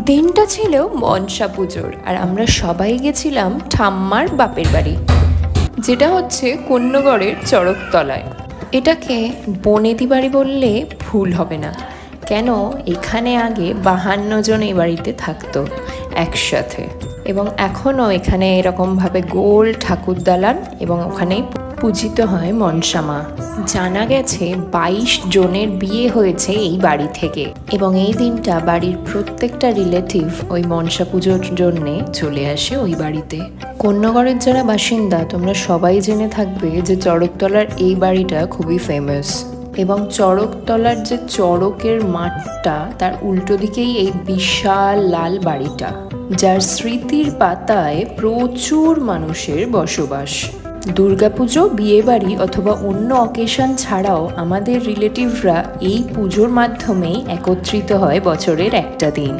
দিনটা ছিল মনসা পুজোর আর আমরা সবাই গেছিলাম ঠাম্মার বাপের বাড়ি, যেটা হচ্ছে কোন্নগরের চড়কতলায়। এটাকে বনেদি বাড়ি বললে ভুল হবে না, কেন এখানে আগে 52 জন এই বাড়িতে থাকতো একসাথে, এবং এখনও এখানে এরকমভাবে গোল ঠাকুর দালান এবং ওখানেই পূজিত হয় মনসা মা। জানা গেছে 22 জনের বিয়ে হয়েছে এই বাড়ি থেকে, এবং এই দিনটা বাড়ির প্রত্যেকটা রিলেটিভ ওই মনসা পুজোর জন্যে চলে আসে ওই বাড়িতে। কোন্নগরের যারা বাসিন্দা তোমরা সবাই জেনে থাকবে যে চড়কতলার এই বাড়িটা খুবই ফেমাস, এবং চড়কতলার যে চড়কের মাঠটা তার উল্টো দিকেই এই বিশাল লাল বাড়িটা, যার স্মৃতির পাতায় প্রচুর মানুষের বসবাস। দুর্গাপুজো, বিয়েবাড়ি অথবা অন্য অকেশন ছাড়াও আমাদের রিলেটিভরা এই পুজোর মাধ্যমেই একত্রিত হয় বছরের একটা দিন।